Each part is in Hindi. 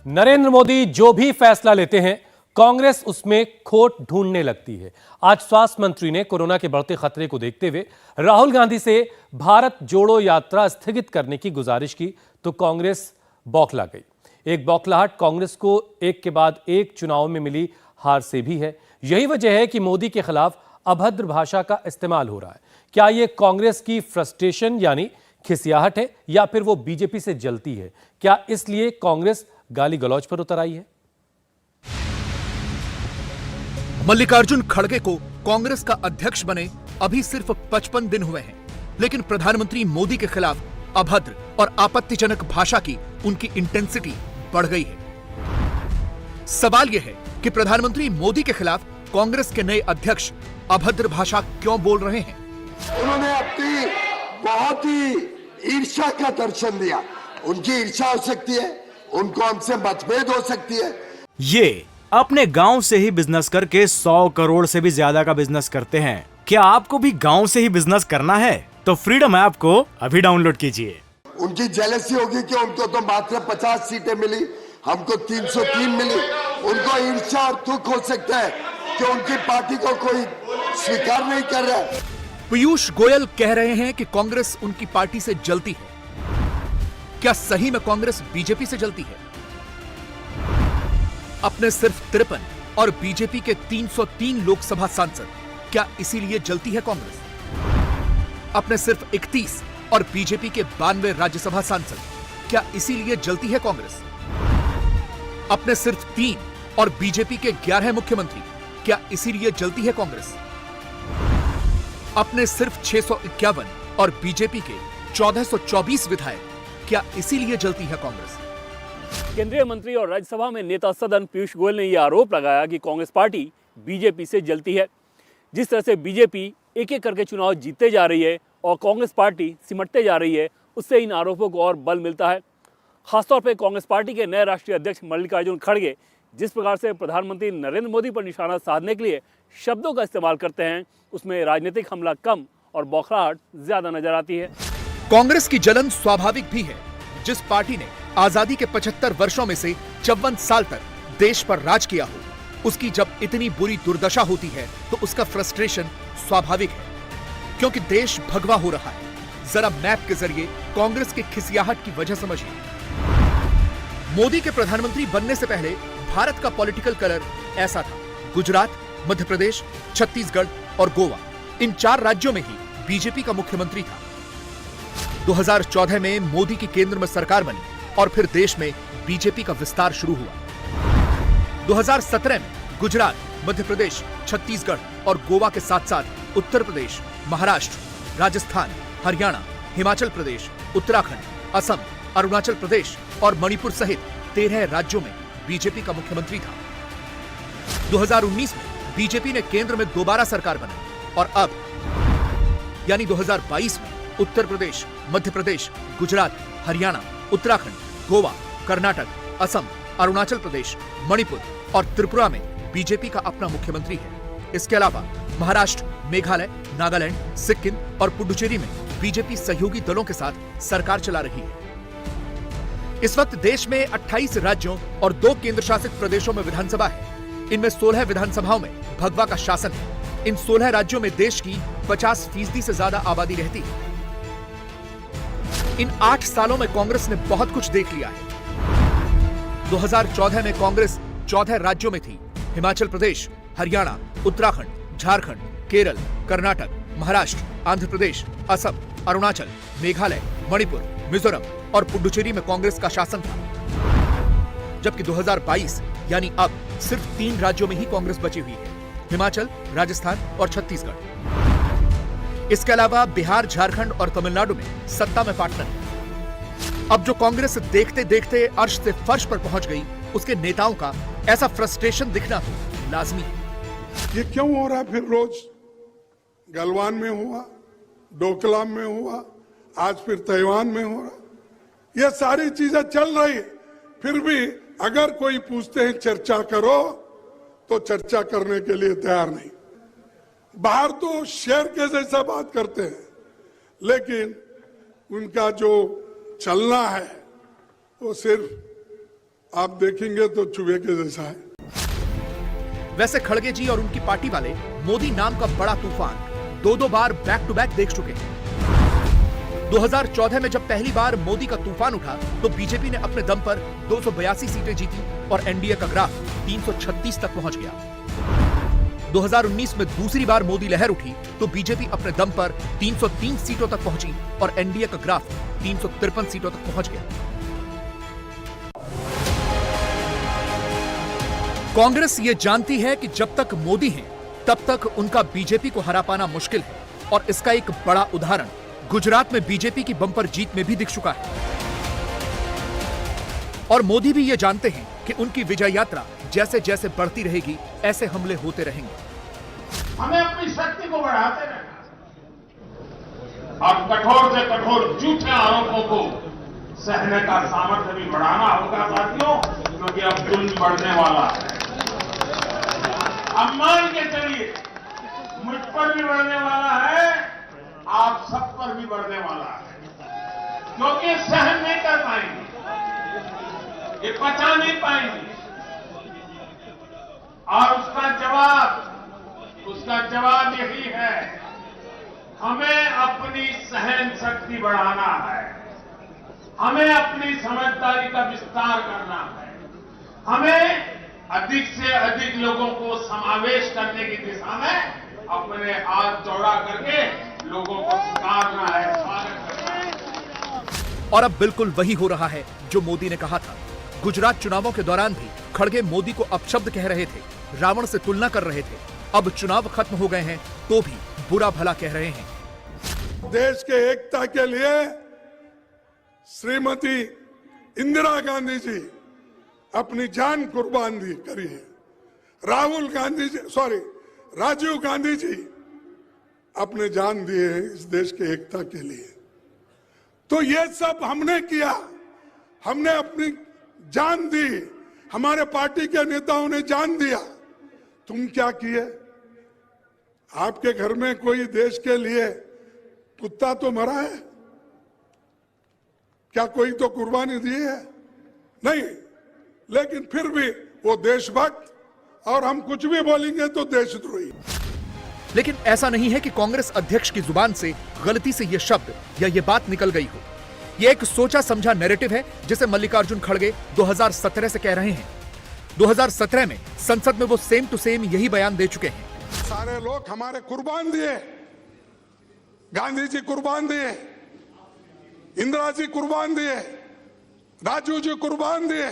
नरेंद्र मोदी जो भी फैसला लेते हैं कांग्रेस उसमें खोट ढूंढने लगती है। आज स्वास्थ्य मंत्री ने कोरोना के बढ़ते खतरे को देखते हुए राहुल गांधी से भारत जोड़ो यात्रा स्थगित करने की गुजारिश की तो कांग्रेस बौखला गई। एक बौखलाहट कांग्रेस को एक के बाद एक चुनाव में मिली हार से भी है। यही वजह है कि मोदी के खिलाफ अभद्र भाषा का इस्तेमाल हो रहा है। क्या यह कांग्रेस की फ्रस्ट्रेशन यानी खिसियाहट है या फिर वो बीजेपी से जलती है? क्या इसलिए कांग्रेस गाली गलौज पर उतर आई है? मल्लिकार्जुन खड़गे को कांग्रेस का अध्यक्ष बने अभी सिर्फ 55 दिन हुए हैं, लेकिन प्रधानमंत्री मोदी के खिलाफ अभद्र और आपत्तिजनक भाषा की उनकी इंटेंसिटी बढ़ गई है। सवाल यह है कि प्रधानमंत्री मोदी के खिलाफ कांग्रेस के नए अध्यक्ष अभद्र भाषा क्यों बोल रहे हैं? उन्होंने अपनी बहुत ही ईर्ष्या का दर्शन दिया। उनकी ईर्ष्या हो सकती है, उनको हमसे मतभेद हो सकती है। ये अपने गांव से ही बिजनेस करके 100 करोड़ से भी ज्यादा का बिजनेस करते हैं। क्या आपको भी गांव से ही बिजनेस करना है? तो फ्रीडम ऐप को अभी डाउनलोड कीजिए। उनकी जेलसी होगी कि उनको तो मात्र 50 सीटें मिली, हमको 303 मिली। उनको ईर्ष्या और दुख हो सकता है कि उनकी पार्टी को कोई स्वीकार नहीं कर रहा है। पीयूष गोयल कह रहे हैं कि कांग्रेस उनकी पार्टी से जलती है। क्या सही में कांग्रेस बीजेपी से जलती है? अपने सिर्फ 53 और बीजेपी के 303 लोकसभा सांसद, क्या इसीलिए जलती है कांग्रेस? अपने सिर्फ 31 और बीजेपी के 92 राज्यसभा सांसद, क्या इसीलिए जलती है कांग्रेस? अपने सिर्फ 3 और बीजेपी के 11 मुख्यमंत्री, क्या इसीलिए जलती है कांग्रेस? अपने सिर्फ 651 और बीजेपी के 1424 विधायक, क्या इसीलिए जलती है कांग्रेस? केंद्रीय मंत्री और राज्यसभा में नेता सदन पीयूष गोयल ने यह आरोप लगाया कि कांग्रेस पार्टी बीजेपी से जलती है। जिस तरह से बीजेपी एक एक करके चुनाव जीतते जा रही है और कांग्रेस पार्टी सिमटते जा रही है, उससे इन आरोपों को और बल मिलता है। खासतौर पर कांग्रेस पार्टी के नए राष्ट्रीय अध्यक्ष मल्लिकार्जुन खड़गे जिस प्रकार से प्रधानमंत्री नरेंद्र मोदी पर निशाना साधने के लिए शब्दों का इस्तेमाल करते हैं, उसमें राजनीतिक हमला कम और बौखलाहट ज्यादा नजर आती है। कांग्रेस की जलन स्वाभाविक भी है। जिस पार्टी ने आजादी के 75 वर्षों में से 54 साल तक देश पर राज किया हो, उसकी जब इतनी बुरी दुर्दशा होती है तो उसका फ्रस्ट्रेशन स्वाभाविक है, क्योंकि देश भगवा हो रहा है। जरा मैप के जरिए कांग्रेस की खिसियाहट की वजह समझिए। मोदी के प्रधानमंत्री बनने से पहले भारत का पॉलिटिकल कलर ऐसा था। गुजरात, मध्य प्रदेश, छत्तीसगढ़ और गोवा, इन 4 राज्यों में ही बीजेपी का मुख्यमंत्री था। 2014 में मोदी की केंद्र में सरकार बनी और फिर देश में बीजेपी का विस्तार शुरू हुआ। 2017 में गुजरात, मध्य प्रदेश, छत्तीसगढ़ और गोवा के साथ साथ उत्तर प्रदेश, महाराष्ट्र, राजस्थान, हरियाणा, हिमाचल प्रदेश, उत्तराखंड, असम, अरुणाचल प्रदेश और मणिपुर सहित 13 राज्यों में बीजेपी का मुख्यमंत्री था। 2019 में बीजेपी ने केंद्र में दोबारा सरकार बनाई और अब यानी 2022 में उत्तर प्रदेश, मध्य प्रदेश, गुजरात, हरियाणा, उत्तराखंड, गोवा, कर्नाटक, असम, अरुणाचल प्रदेश, मणिपुर और त्रिपुरा में बीजेपी का अपना मुख्यमंत्री है। इसके अलावा महाराष्ट्र, मेघालय, नागालैंड, सिक्किम और पुडुचेरी में बीजेपी सहयोगी दलों के साथ सरकार चला रही है। इस वक्त देश में 28 राज्यों और 2 केंद्र शासित प्रदेशों में विधानसभा है। इनमें 16 विधानसभाओं में भगवा का शासन है। इन 16 राज्यों में देश की 50% से ज्यादा आबादी रहती है। इन 8 सालों में कांग्रेस ने बहुत कुछ देख लिया है। 2014 में कांग्रेस 14 राज्यों में थी। हिमाचल प्रदेश, हरियाणा, उत्तराखंड, झारखंड, केरल, कर्नाटक, महाराष्ट्र, आंध्र प्रदेश, असम, अरुणाचल, मेघालय, मणिपुर, मिजोरम और पुडुचेरी में कांग्रेस का शासन था। जबकि 2022 यानी अब सिर्फ 3 राज्यों में ही कांग्रेस बची हुई है, हिमाचल, राजस्थान और छत्तीसगढ़। इसके अलावा बिहार, झारखंड और तमिलनाडु में सत्ता में पार्टनर है। अब जो कांग्रेस देखते देखते अर्श से फर्श पर पहुंच गई, उसके नेताओं का ऐसा फ्रस्ट्रेशन दिखना तो लाजमी है। ये क्यों हो रहा है? फिर रोज गलवान में हुआ, डोकलाम में हुआ, आज फिर तैवान में हो रहा। ये सारी चीजें चल रही है, फिर भी अगर कोई पूछते हैं चर्चा करो तो चर्चा करने के लिए तैयार नहीं। बाहर तो शेर के जैसा बात करते हैं, लेकिन उनका जो चलना है वो सिर्फ आप देखेंगे तो चूहे के जैसा है। वैसे खड़गे जी और उनकी पार्टी वाले मोदी नाम का बड़ा तूफान दो बार बैक टू बैक देख चुके हैं। 2014 में जब पहली बार मोदी का तूफान उठा तो बीजेपी ने अपने दम पर 282 सीटें जीती और एनडीए का ग्राफ 336 तक पहुंच गया। 2019 में दूसरी बार मोदी लहर उठी तो बीजेपी अपने दम पर 303 सीटों तक पहुंची और एनडीए का ग्राफ 353 सीटों तक पहुंच गया। कांग्रेस ये जानती है कि जब तक मोदी हैं, तब तक उनका बीजेपी को हरा पाना मुश्किल है और इसका एक बड़ा उदाहरण गुजरात में बीजेपी की बम्पर जीत में भी दिख चुका है। और मोदी भी ये जानते हैं कि उनकी विजय यात्रा जैसे जैसे बढ़ती रहेगी, ऐसे हमले होते रहेंगे। हमें अपनी शक्ति को बढ़ाते रहना और कठोर से कठोर झूठे आरोपों को सहने का सामर्थ्य भी बढ़ाना होगा साथियों, क्योंकि अब जुल्म बढ़ने वाला है। अब मान के चलिए, मुझ पर भी बढ़ने वाला है, आप सब पर भी बढ़ने वाला है, क्योंकि सहन नहीं कर पाएंगे, ये पचा नहीं पाएंगे। और उसका जवाब यही है, हमें अपनी सहन शक्ति बढ़ाना है, हमें अपनी समझदारी का विस्तार करना है, हमें अधिक से अधिक लोगों को समावेश करने की दिशा में अपने हाथ चौड़ा करके लोगों को स्वीकारना है, स्वागत करना है। और अब बिल्कुल वही हो रहा है जो मोदी ने कहा था। गुजरात चुनावों के दौरान भी खड़गे मोदी को अपशब्द कह रहे थे, रावण से तुलना कर रहे थे। अब चुनाव खत्म हो गए हैं तो भी बुरा भला कह रहे हैं। देश के एकता के लिए श्रीमती इंदिरा गांधी जी अपनी जान कुर्बान करी है। राजीव गांधी जी अपने जान दिए हैं इस देश के एकता के लिए। तो ये सब हमने किया, हमने अपनी जान दी, हमारे पार्टी के नेताओं ने जान दिया। तुम क्या किए? आपके घर में कोई देश के लिए कुत्ता तो मरा है? क्या कोई तो कुर्बानी दी है? नहीं, लेकिन फिर भी वो देशभक्त, और हम कुछ भी बोलेंगे तो देशद्रोही। लेकिन ऐसा नहीं है कि कांग्रेस अध्यक्ष की जुबान से गलती से ये शब्द या ये बात निकल गई हो। ये एक सोचा समझा नैरेटिव है जिसे मल्लिकार्जुन खड़गे 2017 से कह रहे हैं। 2017 में संसद में वो सेम टू सेम यही बयान दे चुके हैं। सारे लोग हमारे कुर्बान दिए, गांधी जी कुर्बान दिए, इंदिरा जी कुर्बान दिए, राजीव जी कुर्बान दिए।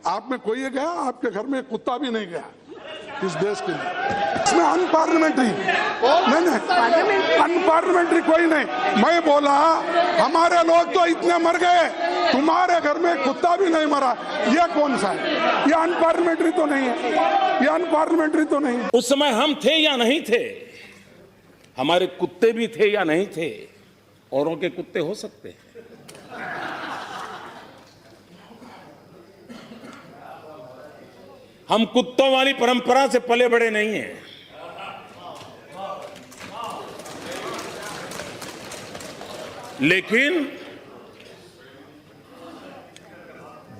आप में कोई गया? आपके घर में कुत्ता भी नहीं गया इस देश के लिए। इसमें अनपार्लियामेंट्री नहीं, अनपार्लियामेंट्री कोई नहीं। मैं बोला हमारे लोग तो इतने मर गए, तुम्हारे घर में कुत्ता भी नहीं मरा, ये कौन सा है? ये अनपार्लियामेंट्री तो नहीं है, ये अनपार्लियामेंट्री तो नहीं है। उस समय हम थे या नहीं थे, हमारे कुत्ते भी थे या नहीं थे, औरों के कुत्ते हो सकते हैं। हम कुत्तों वाली परंपरा से पले बड़े नहीं हैं। लेकिन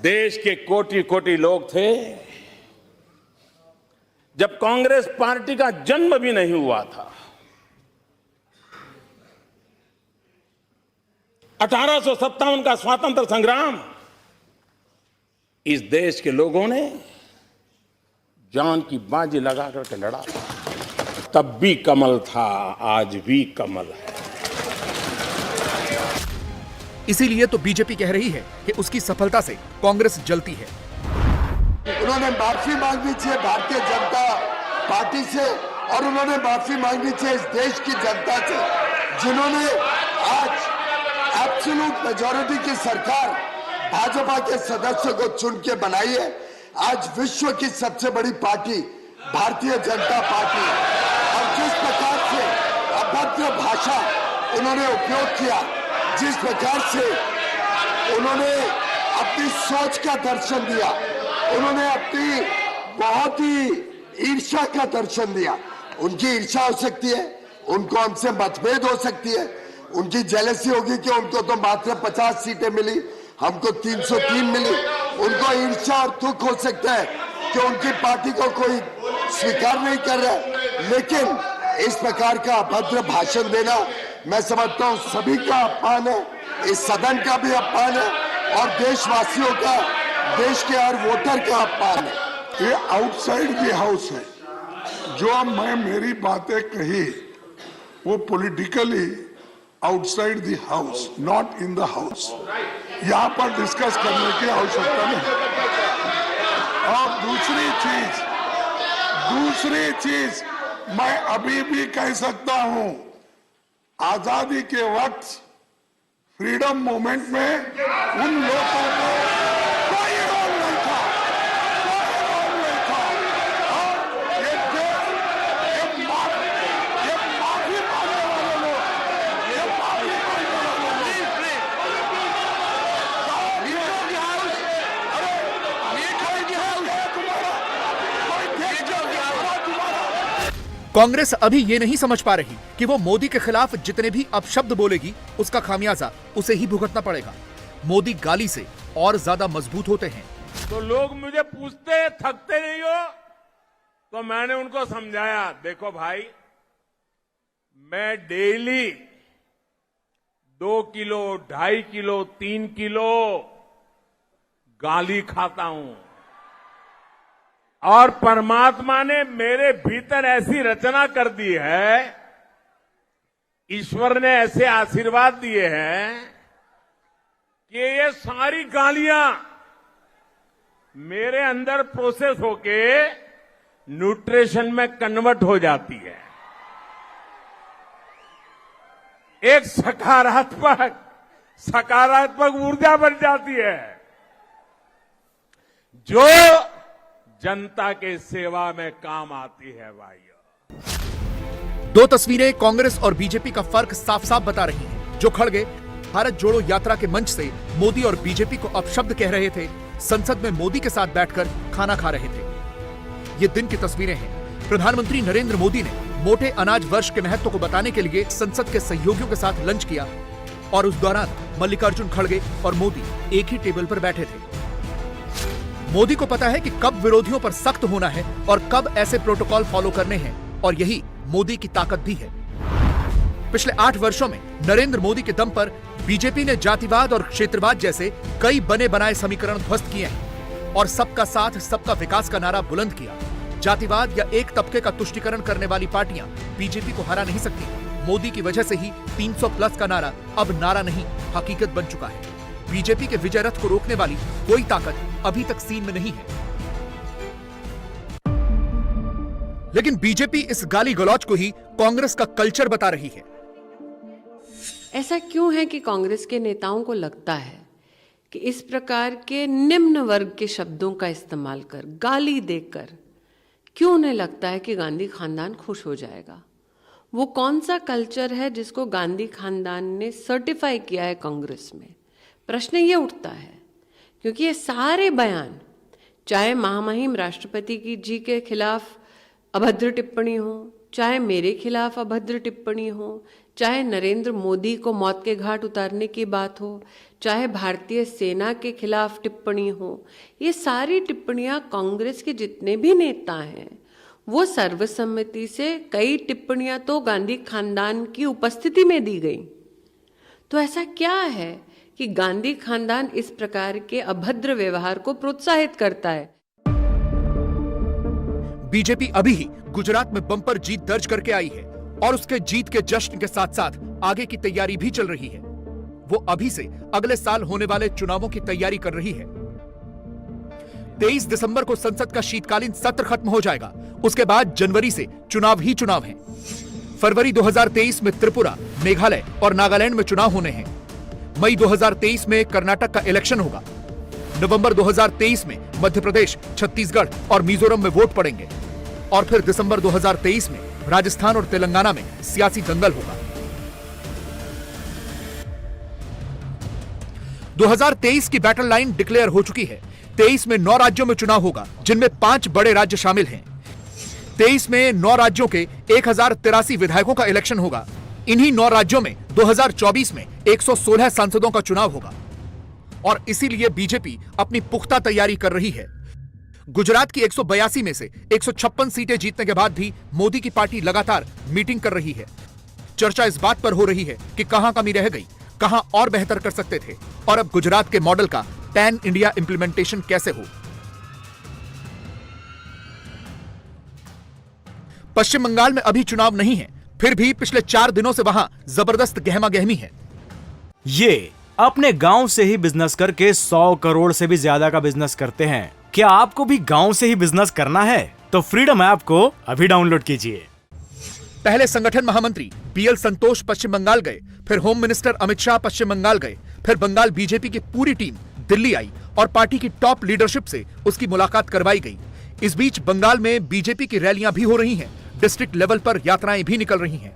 देश के कोटि कोटि लोग थे, जब कांग्रेस पार्टी का जन्म भी नहीं हुआ था। 1857 का स्वातंत्र संग्राम इस देश के लोगों ने जान की बाजी लगा करके लड़ा। तब भी कमल था, आज भी कमल है। इसीलिए तो बीजेपी कह रही है कि उसकी सफलता से कांग्रेस जलती है। उन्होंने माफी मांगनी चाहिए भारतीय जनता पार्टी से, और उन्होंने माफी मांगनी चाहिए इस देश की जनता से, जिन्होंने आज एब्सोल्यूट मेजॉरिटी की सरकार भाजपा के सदस्यों को चुन के बनाई है। आज विश्व की सबसे बड़ी पार्टी भारतीय जनता पार्टी, और जिस प्रकार से अभद्र भाषा उन्होंने उपयोग किया, जिस प्रकार से उन्होंने अपनी सोच का दर्शन दिया, उन्होंने अपनी बहुत ही ईर्ष्या का दर्शन दिया। उनकी ईर्ष्या हो सकती है, उनको हमसे मतभेद हो सकती है, उनकी जेलसी होगी कि उनको तो मात्र 50 सीटें मिली, हमको 303 मिली, उनको ईर्ष्या और दुख हो सकता है कि उनकी पार्टी को कोई स्वीकार नहीं कर रहा है, लेकिन इस प्रकार का अभद्र भाषण देना मैं समझता हूं सभी का अपमान है, इस सदन का भी अपमान है और देशवासियों का, देश के हर वोटर का अपमान है। ये आउटसाइड द हाउस है। जो मैं मेरी बातें कही वो politically outside the house, not in the house. यहां पर डिस्कस करने की आवश्यकता नहीं। और दूसरी चीज मैं अभी भी कह सकता हूं, आजादी के वक्त फ्रीडम मूवमेंट में उन लोगों को कोई रोल नहीं था, और ये माफी मांगने वाले लोग, ये माफी मांगने वाले कांग्रेस अभी ये नहीं समझ पा रही कि वो मोदी के खिलाफ जितने भी अपशब्द बोलेगी उसका खामियाजा उसे ही भुगतना पड़ेगा। मोदी गाली से और ज्यादा मजबूत होते हैं। तो लोग मुझे पूछते थकते नहीं हो, तो मैंने उनको समझाया, देखो भाई, मैं डेली 2 किलो, 2.5 किलो, 3 किलो गाली खाता हूं, और परमात्मा ने मेरे भीतर ऐसी रचना कर दी है, ईश्वर ने ऐसे आशीर्वाद दिए हैं कि ये सारी गालियां मेरे अंदर प्रोसेस होके न्यूट्रिशन में कन्वर्ट हो जाती है। एक सकारात्मक ऊर्जा बन जाती है जो जनता के सेवा में काम आती है। भाइयों, 2 तस्वीरें कांग्रेस और बीजेपी का फर्क साफ साफ बता रही हैं। जो खड़गे भारत जोड़ो यात्रा के मंच से मोदी और बीजेपी को अपशब्द कह रहे थे, संसद में मोदी के साथ बैठकर खाना खा रहे थे। ये दिन की तस्वीरें हैं। प्रधानमंत्री नरेंद्र मोदी ने मोटे अनाज वर्ष के महत्व को बताने के लिए संसद के सहयोगियों के साथ लंच किया और उस दौरान मल्लिकार्जुन खड़गे और मोदी एक ही टेबल पर बैठे थे। मोदी को पता है कि कब विरोधियों पर सख्त होना है और कब ऐसे प्रोटोकॉल फॉलो करने हैं, और यही मोदी की ताकत भी है। पिछले 8 वर्षों में नरेंद्र मोदी के दम पर बीजेपी ने जातिवाद और क्षेत्रवाद जैसे कई बने बनाए समीकरण ध्वस्त किए हैं और सबका साथ सबका विकास का नारा बुलंद किया। जातिवाद या एक तबके का तुष्टीकरण करने वाली पार्टियां बीजेपी को हरा नहीं सकती। मोदी की वजह से ही 300+ का नारा अब नारा नहीं, हकीकत बन चुका है। बीजेपी के विजय रथ को रोकने वाली कोई ताकत अभी तक सीन में नहीं है। लेकिन बीजेपी इस गाली गलौज को ही कांग्रेस का कल्चर बता रही है। ऐसा क्यों है कि कांग्रेस के नेताओं को लगता है कि इस प्रकार के निम्न वर्ग के शब्दों का इस्तेमाल कर, गाली देकर, क्यों उन्हें लगता है कि गांधी खानदान खुश हो जाएगा? वो कौन सा कल्चर है जिसको गांधी खानदान ने सर्टिफाई किया है कांग्रेस में? प्रश्न ये उठता है क्योंकि ये सारे बयान, चाहे महामहिम राष्ट्रपति जी के खिलाफ अभद्र टिप्पणी हो, चाहे मेरे खिलाफ अभद्र टिप्पणी हो, चाहे नरेंद्र मोदी को मौत के घाट उतारने की बात हो, चाहे भारतीय सेना के खिलाफ टिप्पणी हो, ये सारी टिप्पणियां कांग्रेस के जितने भी नेता हैं वो सर्वसम्मति से, कई टिप्पणियां तो गांधी खानदान की उपस्थिति में दी गई। तो ऐसा क्या है कि गांधी खानदान इस प्रकार के अभद्र व्यवहार को प्रोत्साहित करता है? बीजेपी अभी ही गुजरात में बम्पर जीत दर्ज करके आई है और उसके जीत के जश्न के साथ साथ आगे की तैयारी भी चल रही है। वो अभी से अगले साल होने वाले चुनावों की तैयारी कर रही है। 23 दिसंबर को संसद का शीतकालीन सत्र खत्म हो जाएगा। उसके बाद जनवरी से चुनाव ही चुनाव हैं। फरवरी 2023 में त्रिपुरा, मेघालय और नागालैंड में चुनाव होने हैं। मई 2023 में कर्नाटक का इलेक्शन होगा। नवंबर 2023 में मध्य प्रदेश, छत्तीसगढ़ और मिजोरम में वोट पड़ेंगे और फिर दिसंबर 2023 में राजस्थान और तेलंगाना में सियासी दंगल होगा। 2023 की बैटल लाइन डिक्लेयर हो चुकी है। 23 में 9 राज्यों में चुनाव होगा, जिनमें 5 बड़े राज्य शामिल हैं। 23 में 9 राज्यों के 1083 विधायकों का इलेक्शन होगा। इन्हीं 9 राज्यों में 2024 में 116 सांसदों का चुनाव होगा। और इसीलिए बीजेपी अपनी पुख्ता तैयारी कर रही है। गुजरात की 182 में से 156 सीटें जीतने के बाद भी मोदी की पार्टी लगातार मीटिंग कर रही है। चर्चा इस बात पर हो रही है कि कहां कमी रह गई, कहां और बेहतर कर सकते थे, और अब गुजरात के मॉडल का पैन इंडिया इंप्लीमेंटेशन कैसे हो। पश्चिम बंगाल में अभी चुनाव नहीं है, फिर भी पिछले 4 दिनों से वहां जबरदस्त गहमा गहमी है। ये अपने गांव से ही बिजनेस करके 100 करोड़ से भी ज्यादा का बिजनेस करते हैं। क्या आपको भी गांव से ही बिजनेस करना है? तो फ्रीडम ऐप को अभी डाउनलोड कीजिए। पहले संगठन महामंत्री बीएल संतोष पश्चिम बंगाल गए, फिर होम मिनिस्टर अमित शाह पश्चिम बंगाल गए, फिर बंगाल बीजेपी की पूरी टीम दिल्ली आई और पार्टी की टॉप लीडरशिप से उसकी मुलाकात करवाई गई। इस बीच बंगाल में बीजेपी की रैलियां भी हो रही हैं, डिस्ट्रिक्ट लेवल पर यात्राएं भी निकल रही हैं।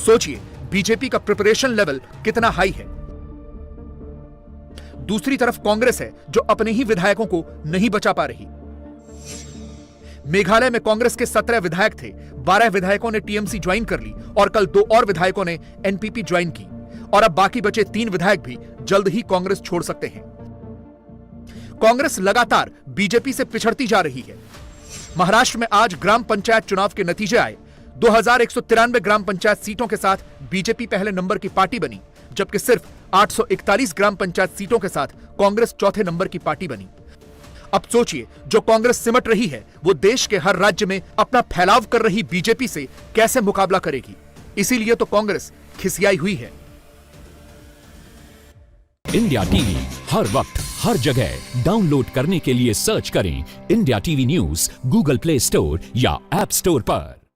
सोचिए बीजेपी का प्रिपरेशन लेवल कितना हाई है। दूसरी तरफ कांग्रेस है जो अपने ही विधायकों को नहीं बचा पा रही। मेघालय में कांग्रेस के 17 विधायक थे, 12 विधायकों ने टीएमसी ज्वाइन कर ली और कल 2 और विधायकों ने एनपीपी ज्वाइन की, और अब बाकी बचे 3 विधायक भी जल्द ही कांग्रेस छोड़ सकते हैं। कांग्रेस लगातार बीजेपी से पिछड़ती जा रही है। महाराष्ट्र में आज ग्राम पंचायत चुनाव के नतीजे आए। 2193 ग्राम पंचायत सीटों के साथ बीजेपी पहले नंबर की पार्टी बनी, जबकि सिर्फ 841 ग्राम पंचायत सीटों के साथ कांग्रेस चौथे नंबर की पार्टी बनी। अब सोचिए, जो कांग्रेस सिमट रही है वो देश के हर राज्य में अपना फैलाव कर रही बीजेपी से कैसे मुकाबला करेगी। इसीलिए तो कांग्रेस खिसियाई हुई है। इंडिया टीवी हर वक्त हर जगह डाउनलोड करने के लिए सर्च करें India TV news Google play store या ऐप स्टोर पर।